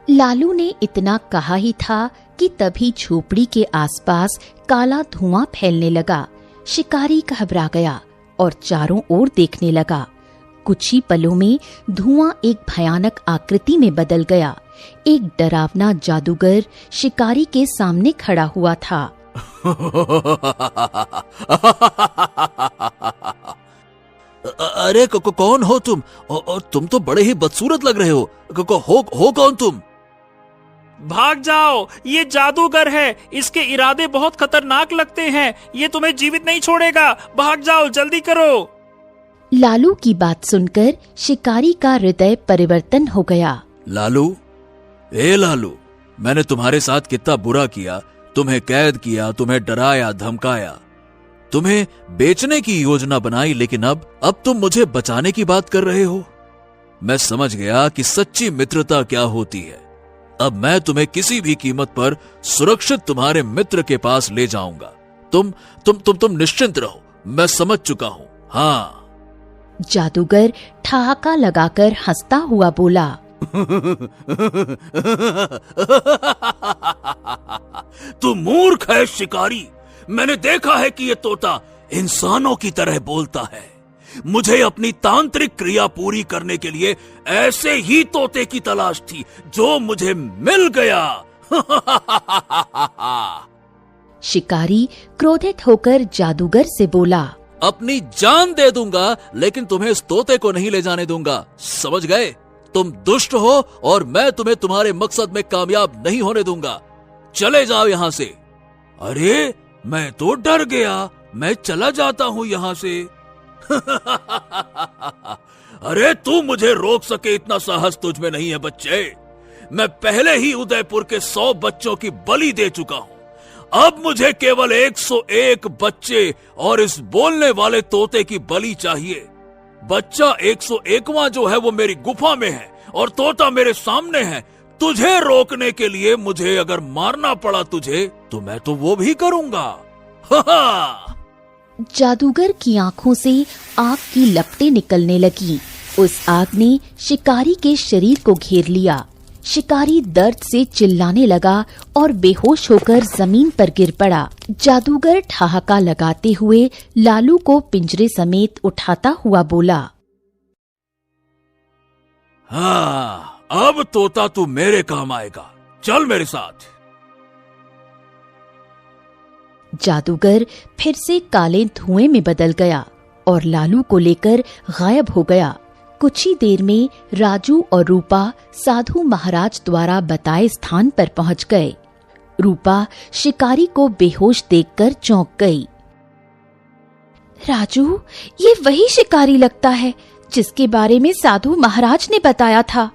लालू ने इतना कहा ही था कि तभी झोपड़ी के आसपास काला धुआं फैलने लगा। शिकारी घबरा गया और चारों ओर देखने लगा। कुछ ही पलों में धुआं एक भयानक आकृति में बदल गया। एक डरावना जादूगर शिकारी के सामने खड़ा हुआ था। अरे कौन हो तुम? और तुम तो बड़े ही बदसूरत लग रहे हो। हो कौन तुम? भाग जाओ, ये जादूगर है। इसके इरादे बहुत खतरनाक लगते हैं। ये तुम्हें जीवित नहीं छोड़ेगा। भाग जाओ, जल्दी करो। लालू की बात सुनकर शिकारी का हृदय परिवर्तन हो गया। लालू, ए लालू, मैंने तुम्हारे साथ कितना बुरा किया। तुम्हें कैद किया, तुम्हें डराया धमकाया, तुम्हें बेचने की योजना बनाई, लेकिन अब तुम मुझे बचाने की बात कर रहे हो। मैं समझ गया कि सच्ची मित्रता क्या होती है। अब मैं तुम्हें किसी भी कीमत पर सुरक्षित तुम्हारे मित्र के पास ले जाऊंगा। तुम निश्चिंत रहो, मैं समझ चुका हूं। हाँ। जादूगर ठहाका लगाकर हंसता हुआ बोला। तू मूर्ख है शिकारी। मैंने देखा है कि ये तोता इंसानों की तरह बोलता है। मुझे अपनी तांत्रिक क्रिया पूरी करने के लिए ऐसे ही तोते की तलाश थी, जो मुझे मिल गया। शिकारी क्रोधित होकर जादूगर से बोला, अपनी जान दे दूंगा, लेकिन तुम्हें इस तोते को नहीं ले जाने दूंगा। समझ गए? तुम दुष्ट हो और मैं तुम्हें तुम्हारे मकसद में कामयाब नहीं होने दूंगा। चले जाओ यहां से। अरे, मैं तो डर गया। मैं चला जाता हूं यहां से। अरे, तू मुझे रोक सके इतना साहस तुझ में नहीं है बच्चे। मैं पहले ही उदयपुर के 100 बच्चों की बलि दे चुका हूं। अब मुझे केवल 101 बच्चे और इस बोलने वाले तोते की बलि चाहिए। बच्चा 101वां जो है वो मेरी गुफा में है और तोता मेरे सामने है। तुझे रोकने के लिए मुझे अगर मारना पड़ा तुझे, तो मैं तो वो भी करूंगा। जादूगर की आंखों से आग की लपटें निकलने लगी। उस आग ने शिकारी के शरीर को घेर लिया। शिकारी दर्द से चिल्लाने लगा और बेहोश होकर जमीन पर गिर पड़ा। जादूगर ठहाका लगाते हुए लालू को पिंजरे समेत उठाता हुआ बोला, हाँ, अब तोता तू मेरे काम आएगा। चल मेरे साथ। जादूगर फिर से काले धुएं में बदल गया और लालू को लेकर गायब हो गया। कुछ ही देर में राजू और रूपा साधु महाराज द्वारा बताए स्थान पर पहुंच गए। रूपा शिकारी को बेहोश देखकर चौंक गई। राजू, ये वही शिकारी लगता है जिसके बारे में साधु महाराज ने बताया था।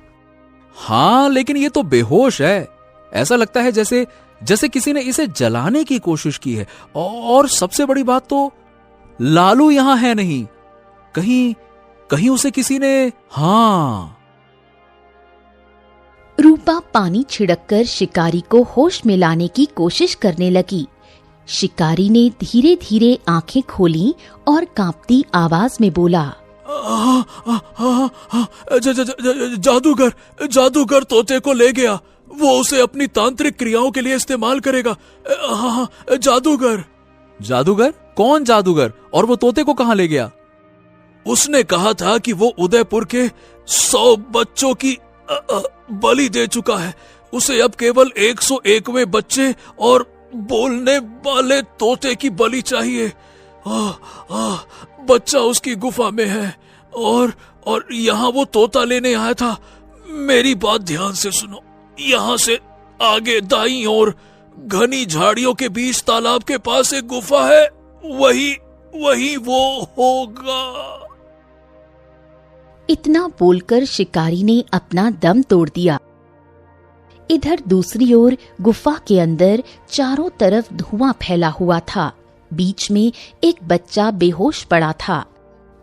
हाँ, लेकिन ये तो बेहोश है। ऐसा लगता है जैसे किसी ने इसे जलाने की कोशिश की है। और सबसे बड़ी बात तो लालू यहां है नहीं। कहीं उसे किसी ने। हाँ। रूपा पानी छिड़ककर शिकारी को होश में लाने की कोशिश करने लगी। शिकारी ने धीरे धीरे आंखें खोली और कांपती आवाज में बोला, जादूगर तोते को ले गया। वो उसे अपनी तांत्रिक क्रियाओं के लिए इस्तेमाल करेगा। जादूगर? कौन जादूगर? और वो तोते को कहां ले गया? उसने कहा था कि वो उदयपुर के 100 बच्चों की बलि दे चुका है। उसे अब केवल 101वें बच्चे और बोलने वाले तोते की बलि चाहिए। बच्चा उसकी गुफा में है और यहाँ वो तोता लेने आया था। मेरी बात ध्यान से सुनो। यहाँ से आगे दाईं ओर घनी झाड़ियों के बीच तालाब के पास एक गुफा है। वही वो होगा। इतना बोलकर शिकारी ने अपना दम तोड़ दिया। इधर दूसरी ओर गुफा के अंदर चारों तरफ धुआं फैला हुआ था। बीच में एक बच्चा बेहोश पड़ा था।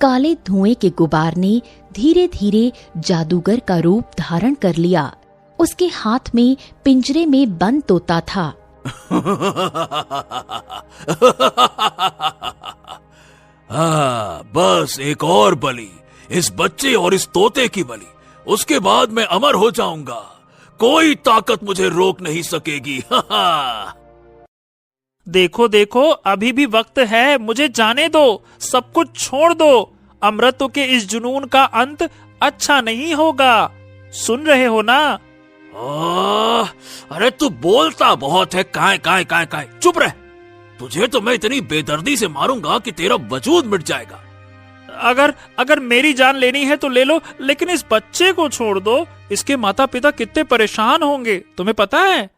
काले धुएं के गुबार ने धीरे धीरे जादूगर का रूप धारण कर लिया। उसके हाथ में पिंजरे में बंद तोता था। हाँ, बस एक और बलि, इस बच्चे और इस तोते की बलि। उसके बाद मैं अमर हो जाऊंगा। कोई ताकत मुझे रोक नहीं सकेगी। देखो देखो, अभी भी वक्त है, मुझे जाने दो, सब कुछ छोड़ दो। अमृतों के इस जुनून का अंत अच्छा नहीं होगा। सुन रहे हो ना? अरे तू बोलता बहुत है। काय चुप रह। तुझे तो मैं इतनी बेदर्दी से मारूंगा कि तेरा वजूद मिट जाएगा। अगर मेरी जान लेनी है तो ले लो, लेकिन इस बच्चे को छोड़ दो। इसके माता पिता कितने परेशान होंगे, तुम्हें पता है?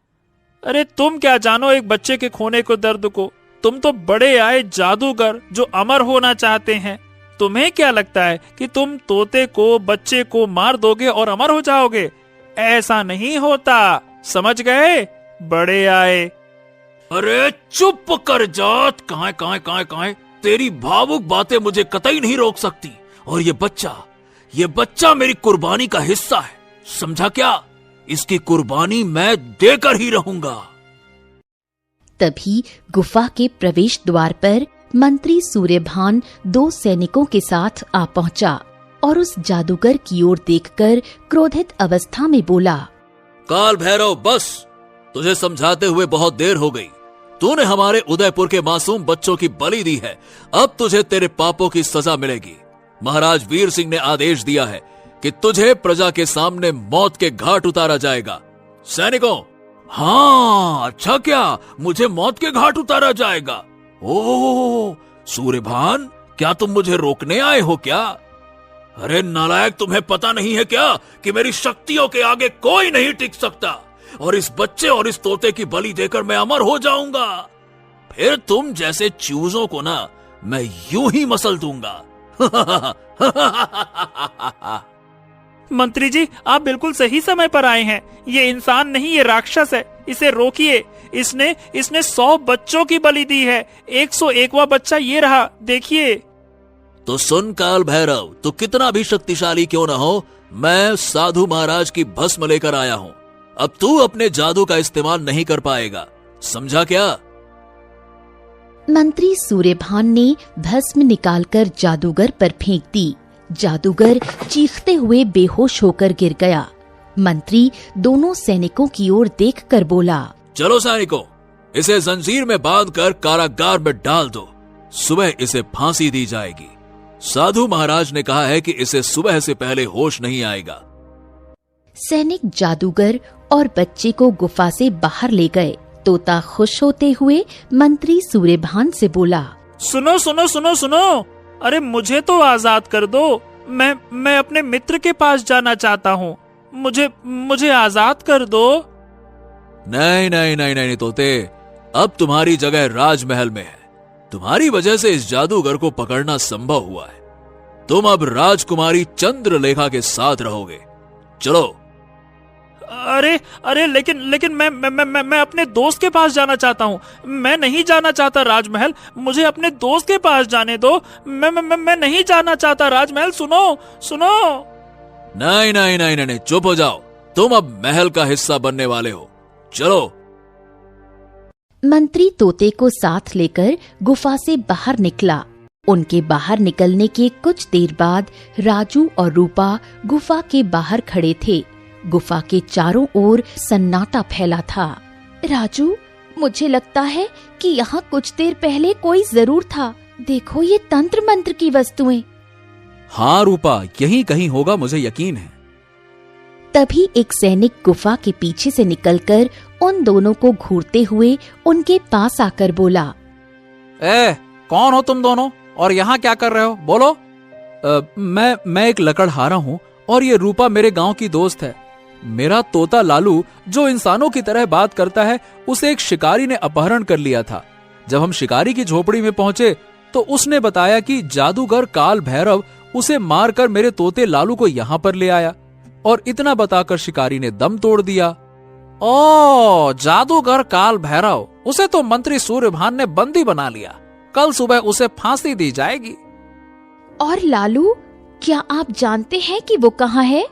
अरे तुम क्या जानो एक बच्चे के खोने को, दर्द को। तुम तो बड़े आए जादूगर जो अमर होना चाहते हैं। तुम्हें क्या लगता है कि तुम तोते को, बच्चे को मार दोगे और अमर हो जाओगे? ऐसा नहीं होता, समझ गए? बड़े आए। अरे चुप कर जात। काय तेरी भावुक बातें मुझे कतई नहीं रोक सकती। और ये बच्चा मेरी कुर्बानी का हिस्सा है, समझा क्या? इसकी कुर्बानी मैं देकर ही रहूंगा। तभी गुफा के प्रवेश द्वार पर मंत्री सूर्यभान 2 सैनिकों के साथ आ पहुंचा और उस जादूगर की ओर देखकर क्रोधित अवस्था में बोला, काल भैरव, बस तुझे समझाते हुए बहुत देर हो गई। तूने हमारे उदयपुर के मासूम बच्चों की बलि दी है। अब तुझे तेरे पापों की सजा मिलेगी। महाराज वीर सिंह ने आदेश दिया है कि तुझे प्रजा के सामने मौत के घाट उतारा जाएगा। सैनिकों, हाँ, अच्छा क्या मुझे मौत के घाट उतारा जाएगा? ओह सूर्यभान, क्या तुम मुझे रोकने आए हो क्या? अरे नालायक, तुम्हें पता नहीं है क्या कि मेरी शक्तियों के आगे कोई नहीं टिक सकता, और इस बच्चे और इस तोते की बलि देकर मैं अमर हो जाऊंगा। फिर तुम जैसे चूजों को ना मैं यूं ही मसल दूंगा। मंत्री जी, आप बिल्कुल सही समय पर आए हैं। ये इंसान नहीं, ये राक्षस है। इसे रोकिए। इसने 100 बच्चों की बलि दी है। 101वां बच्चा ये रहा, देखिए। तो सुन काल भैरव, तू कितना भी शक्तिशाली क्यों न हो, मैं साधु महाराज की भस्म लेकर आया हूं। अब तू अपने जादू का इस्तेमाल नहीं कर पाएगा, समझा क्या? मंत्री सूर्यभान ने भस्म निकालकर जादूगर पर फेंक दी। जादूगर चीखते हुए बेहोश होकर गिर गया। मंत्री दोनों सैनिकों की ओर देखकर बोला, चलो सैनिकों, इसे जंजीर में बांधकर कारागार में डाल दो। सुबह इसे फांसी दी जाएगी। साधु महाराज ने कहा है कि इसे सुबह से पहले होश नहीं आएगा। सैनिक जादूगर और बच्चे को गुफा से बाहर ले गए। तोता खुश होते हुए मंत्री सूर्यभान से बोला, सुनो सुनो सुनो सुनो, अरे मुझे तो आजाद कर दो। मैं अपने मित्र के पास जाना चाहता हूँ। मुझे आजाद कर दो। नहीं तोते, अब तुम्हारी जगह राजमहल में है। तुम्हारी वजह से इस जादूगर को पकड़ना संभव हुआ है। तुम अब राजकुमारी चंद्रलेखा के साथ रहोगे। चलो। अरे लेकिन मैं अपने दोस्त के पास जाना चाहता हूँ। मैं नहीं जाना चाहता राजमहल, मुझे अपने दोस्त के पास जाने दो। मैं नहीं जाना चाहता राजमहल। सुनो। नहीं, चुप हो जाओ। तुम अब महल का हिस्सा बनने वाले हो। चलो। मंत्री तोते को साथ लेकर गुफा से बाहर निकला। उनके बाहर निकलने के कुछ देर बाद राजू और रूपा गुफा के बाहर खड़े थे। गुफा के चारों ओर सन्नाटा फैला था। राजू, मुझे लगता है कि यहाँ कुछ देर पहले कोई जरूर था। देखो ये तंत्र मंत्र की वस्तुएं। हाँ रूपा, यहीं कहीं होगा, मुझे यकीन है। तभी एक सैनिक गुफा के पीछे से निकलकर उन दोनों को घूरते हुए उनके पास आकर बोला, कौन हो तुम दोनों और यहाँ क्या कर रहे हो? बोलो। मैं एक लकड़हारा हूँ और ये रूपा मेरे गांव की दोस्त है। मेरा तोता लालू जो इंसानों की तरह बात करता है, उसे एक शिकारी ने अपहरण कर लिया था। जब हम शिकारी की झोपड़ी में पहुंचे तो उसने बताया कि जादूगर काल भैरव उसे मारकर मेरे तोते लालू को यहाँ पर ले आया, और इतना बताकर शिकारी ने दम तोड़ दिया। ओ, जादूगर काल भैरव, उसे तो मंत्री सूर्यभान ने बंदी बना लिया। कल सुबह उसे फांसी दी जाएगी। और लालू, क्या आप जानते हैं कि वो कहाँ है?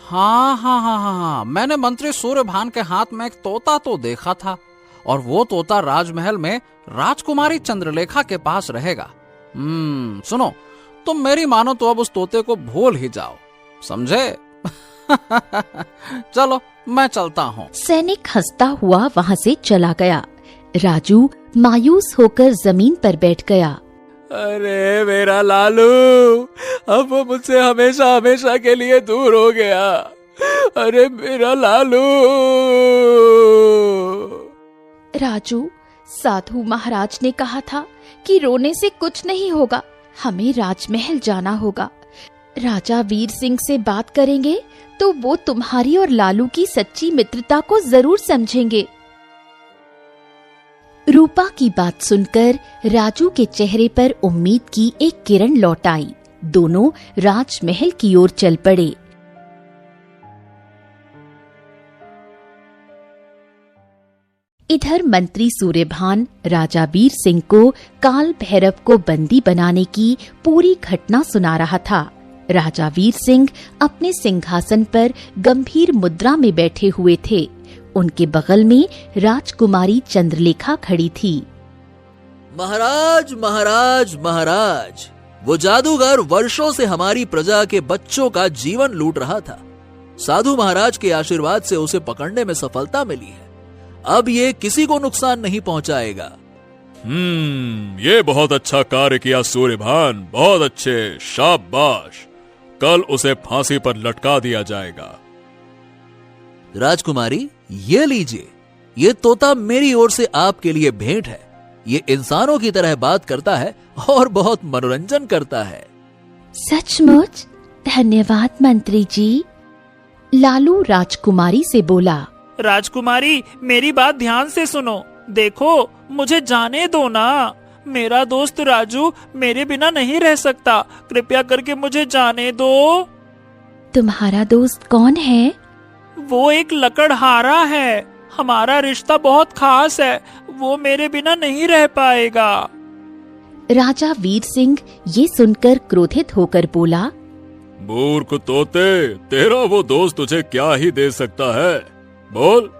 हाँ, मैंने मंत्री सूर्यभान के हाथ में एक तोता तो देखा था, और वो तोता राजमहल में राजकुमारी चंद्रलेखा के पास रहेगा। सुनो, तुम मेरी मानो तो अब उस तोते को भूल ही जाओ, समझे? चलो मैं चलता हूँ। सैनिक हंसता हुआ वहाँ से चला गया। राजू मायूस होकर जमीन पर बैठ गया। अरे मेरा लालू, अब वो मुझसे हमेशा हमेशा के लिए दूर हो गया। अरे मेरा लालू। राजू, साधु महाराज ने कहा था कि रोने से कुछ नहीं होगा, हमें राजमहल जाना होगा। राजा वीर सिंह से बात करेंगे तो वो तुम्हारी और लालू की सच्ची मित्रता को जरूर समझेंगे। रूपा की बात सुनकर राजू के चेहरे पर उम्मीद की एक किरण लौट आई। दोनों राजमहल की ओर चल पड़े। इधर मंत्री सूर्यभान राजा वीर सिंह को काल भैरव को बंदी बनाने की पूरी घटना सुना रहा था। राजा वीर सिंह अपने सिंहासन पर गंभीर मुद्रा में बैठे हुए थे। उनके बगल में राजकुमारी चंद्रलेखा खड़ी थी। महाराज महाराज महाराज, वो जादूगर वर्षों से हमारी प्रजा के बच्चों का जीवन लूट रहा था। साधु महाराज के आशीर्वाद से उसे पकड़ने में सफलता मिली है। अब ये किसी को नुकसान नहीं पहुंचाएगा। ये बहुत अच्छा कार्य किया सूर्यभान, बहुत अच्छे, शाबाश। कल उसे फांसी पर लटका दिया जाएगा। राजकुमारी, ये लीजिए, ये तोता मेरी ओर से आपके लिए भेंट है। ये इंसानों की तरह बात करता है और बहुत मनोरंजन करता है। सचमुच धन्यवाद मंत्री जी। लालू राजकुमारी से बोला। राजकुमारी, मेरी बात ध्यान से सुनो। देखो, मुझे जाने दो ना। मेरा दोस्त राजू मेरे बिना नहीं रह सकता। कृपया करके मुझे जाने दो। तुम्हारा दोस्त कौन है? वो एक लकड़हारा है। हमारा रिश्ता बहुत खास है। वो मेरे बिना नहीं रह पाएगा। राजा वीर सिंह ये सुनकर क्रोधित होकर बोला। मूर्ख तोते, तेरा वो दोस्त तुझे क्या ही दे सकता है? बोल।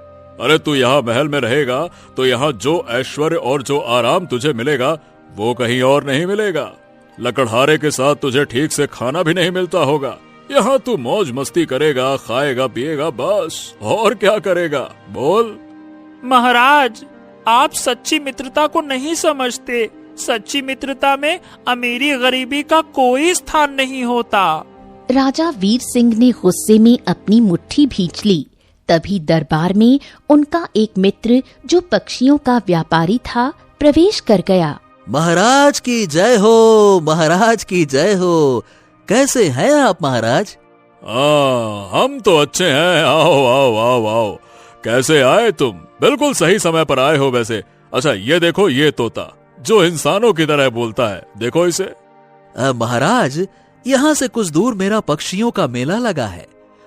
अरे तू यहाँ महल में रहेगा तो यहाँ जो ऐश्वर्य और जो आराम तुझे मिलेगा वो कहीं और नहीं मिलेगा। लकड़हारे के साथ तुझे ठीक से खाना भी नहीं मिलता होगा। यहाँ तू मौज मस्ती करेगा, खाएगा पिएगा, बस। और क्या करेगा? बोल। महाराज, आप सच्ची मित्रता को नहीं समझते। सच्ची मित्रता में अमीरी गरीबी का कोई स्थान नहीं होता। राजा वीर सिंह ने गुस्से में अपनी मुट्ठी भींच ली। तभी दरबार में उनका एक मित्र जो पक्षियों का व्यापारी था प्रवेश कर गया। महाराज की जय हो, महाराज की जय हो। कैसे हैं आप महाराज? हम तो अच्छे हैं। आओ आओ आओ आओ। कैसे आए तुम? बिल्कुल सही समय पर आए हो वैसे। अच्छा ये देखो, ये तोता जो इंसानों की तरह बोलता है, देखो इसे। महाराज, यहाँ से कुछ दूर मेरा पक्षियों का मेला लगा है।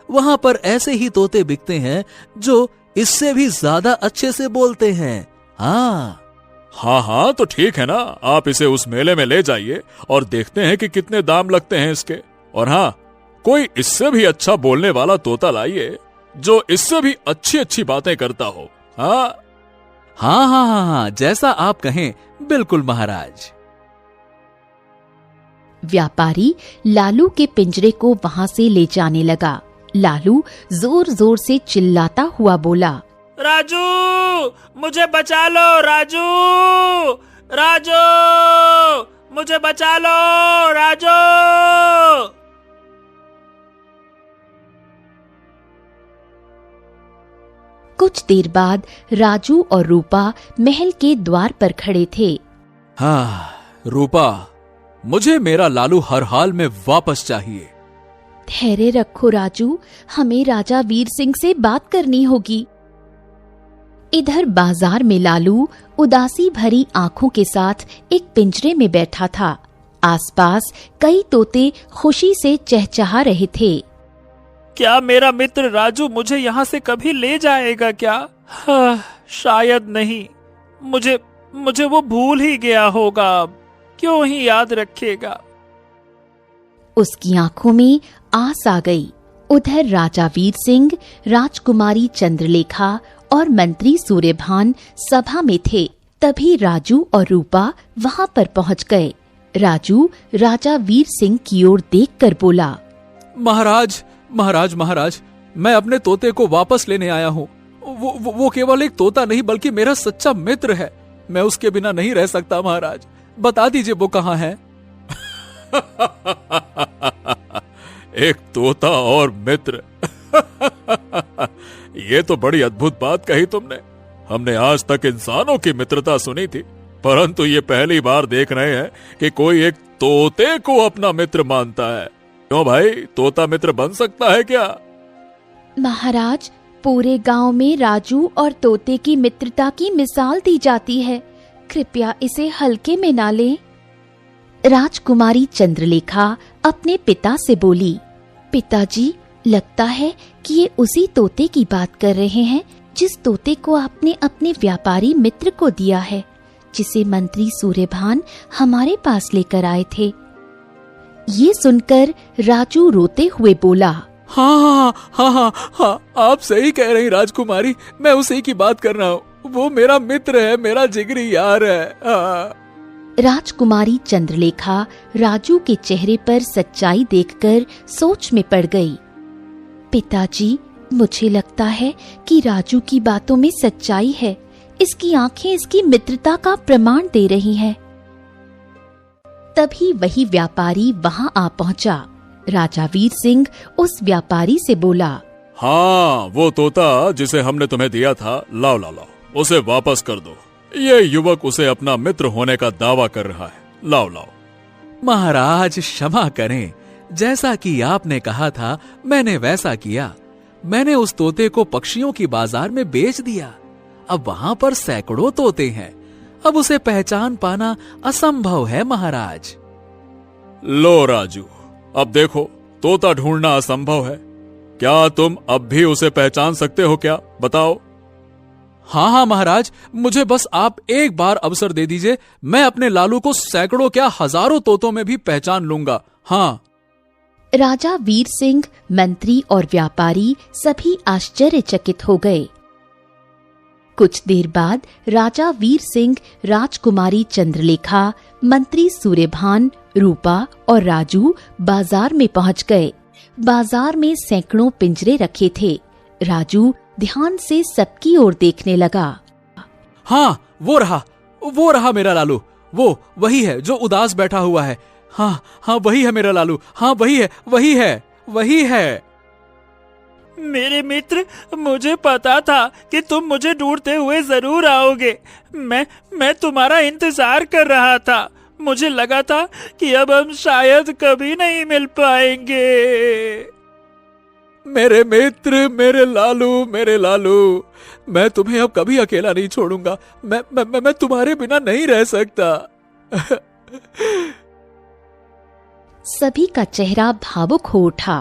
वहाँ पर ऐसे ही तोते बिकते हैं जो इससे भी ज्यादा अच्छे से बोलते हैं। हाँ, तो ठीक है ना। आप इसे उस मेले में ले जाइए और देखते हैं कि कितने दाम लगते हैं इसके। और हाँ, कोई इससे भी अच्छा बोलने वाला तोता लाइए जो इससे भी अच्छी अच्छी बातें करता हो। हाँ, जैसा आप कहें, बिल्कुल महाराज। व्यापारी लालू के पिंजरे को वहाँ से ले जाने लगा। लालू जोर जोर से चिल्लाता हुआ बोला। राजू, मुझे बचा लो। राजू, राजू, मुझे बचा लो। राजू। कुछ देर बाद राजू और रूपा महल के द्वार पर खड़े थे। हाँ, रूपा, मुझे मेरा लालू हर हाल में वापस चाहिए। धैर्य रखो राजू, हमें राजा वीर सिंह से बात करनी होगी। इधर बाजार में लालू उदासी भरी आंखों के साथ एक पिंजरे में बैठा था। आसपास कई तोते खुशी से चहचहा रहे थे। क्या मेरा मित्र राजू मुझे यहाँ से कभी ले जाएगा क्या? शायद नहीं। मुझे वो भूल ही गया होगा। क्यों ही याद रखेगा। उसकी आंखों में आस आ गई। उधर राजा वीर सिंह, राजकुमारी चंद्रलेखा और मंत्री सूर्यभान सभा में थे। तभी राजू और रूपा वहां पर पहुंच गए। राजू राजा वीर सिंह की ओर देखकर बोला। महाराज, मैं अपने तोते को वापस लेने आया हूँ। वो केवल एक तोता नहीं बल्कि मेरा सच्चा मित्र है। मैं उसके बिना नहीं रह सकता महाराज। बता दीजिए वो कहाँ है। एक तोता और मित्र। ये तो बड़ी अद्भुत बात कही तुमने। हमने आज तक इंसानों की मित्रता सुनी थी, परंतु ये पहली बार देख रहे हैं कि कोई एक तोते को अपना मित्र मानता है। क्यों भाई, तोता मित्र बन सकता है क्या? महाराज, पूरे गांव में राजू और तोते की मित्रता की मिसाल दी जाती है। कृपया इसे हल्के में ना लें। राजकुमारी चंद्रलेखा अपने पिता से बोली, पिताजी, लगता है कि ये उसी तोते की बात कर रहे हैं जिस तोते को आपने अपने व्यापारी मित्र को दिया है, जिसे मंत्री सूर्यभान हमारे पास लेकर आए थे। ये सुनकर राजू रोते हुए बोला, हाँ, आप सही कह रही राजकुमारी, मैं उसी की बात कर रहा हूँ। वो मेरा मित्र है, मेरा जिगरी यार है। हाँ। राजकुमारी चंद्रलेखा राजू के चेहरे पर सच्चाई देखकर सोच में पड़ गई। पिताजी, मुझे लगता है कि राजू की बातों में सच्चाई है। इसकी आंखें इसकी मित्रता का प्रमाण दे रही हैं। तभी वही व्यापारी वहां आ पहुंचा। राजा वीर सिंह उस व्यापारी से बोला, हाँ, वो तोता जिसे हमने तुम्हें दिया था, लाओ लाओ लाओ, उसे वापस कर दो। ये युवक उसे अपना मित्र होने का दावा कर रहा है। लाओ लाओ। महाराज क्षमा करें, जैसा कि आपने कहा था मैंने वैसा किया। मैंने उस तोते को पक्षियों की बाजार में बेच दिया। अब वहां पर सैकड़ों तोते हैं। अब उसे पहचान पाना असंभव है महाराज। लो राजू, अब देखो, तोता ढूंढना असंभव है। क्या तुम अब भी उसे पहचान सकते हो क्या? बताओ। हाँ महाराज, मुझे बस आप एक बार अवसर दे दीजिए। मैं अपने लालू को सैकड़ों क्या हजारों तोतों में भी पहचान लूंगा। हाँ। राजा वीर सिंह, मंत्री और व्यापारी सभी आश्चर्यचकित हो गए। कुछ देर बाद राजा वीर सिंह, राजकुमारी चंद्रलेखा, मंत्री सूर्यभान, रूपा और राजू बाजार में पहुंच गए। बाजार में सैकड़ों पिंजरे रखे थे। राजू ध्यान से सबकी ओर देखने लगा। हाँ, वो रहा मेरा लालू। वही है जो उदास बैठा हुआ है। हाँ, वही है मेरा लालू। हाँ, वही है। मेरे मित्र, मुझे पता था कि तुम मुझे ढूंढते हुए जरूर आओगे। मैं तुम्हारा इंतजार कर रहा था। मुझे लगा था कि अब हम शायद कभी नहीं मिल पाएंगे। मेरे मित्र, मेरे लालू, मैं तुम्हें अब कभी अकेला नहीं छोड़ूंगा। मैं तुम्हारे बिना नहीं रह सकता। सभी का चेहरा भावुक हो उठा।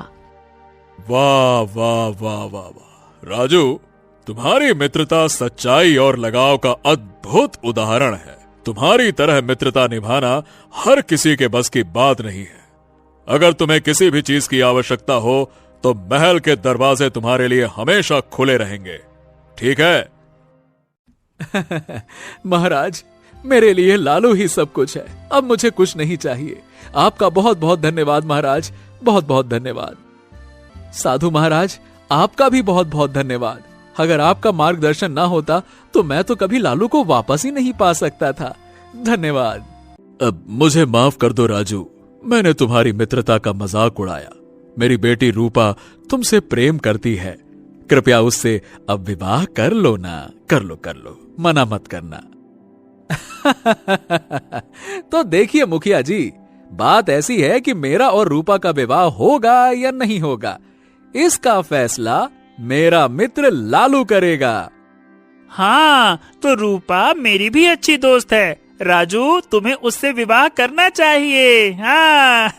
वाह वाह वाह वाह वाह, राजू, तुम्हारी मित्रता सच्चाई और लगाव का अद्भुत उदाहरण है। तुम्हारी तरह मित्रता निभाना हर किसी के बस की बात नहीं है। अगर तुम्हें किसी भी चीज की आवश्यकता हो तो महल के दरवाजे तुम्हारे लिए हमेशा खुले रहेंगे, ठीक है? महाराज, मेरे लिए लालू ही सब कुछ है। अब मुझे कुछ नहीं चाहिए। आपका बहुत बहुत धन्यवाद महाराज, बहुत बहुत धन्यवाद। साधु महाराज, आपका भी बहुत बहुत धन्यवाद। अगर आपका मार्गदर्शन ना होता तो मैं तो कभी लालू को वापस ही नहीं पा सकता था। धन्यवाद। अब मुझे माफ कर दो राजू, मैंने तुम्हारी मित्रता का मजाक उड़ाया। मेरी बेटी रूपा तुमसे प्रेम करती है। कृपया उससे अब विवाह कर लो ना। कर लो, मना मत करना। तो देखिए मुखिया जी, बात ऐसी है कि मेरा और रूपा का विवाह होगा या नहीं होगा, इसका फैसला मेरा मित्र लालू करेगा। हाँ, तो रूपा मेरी भी अच्छी दोस्त है। राजू, तुम्हें उससे विवाह करना चाहिए। हाँ।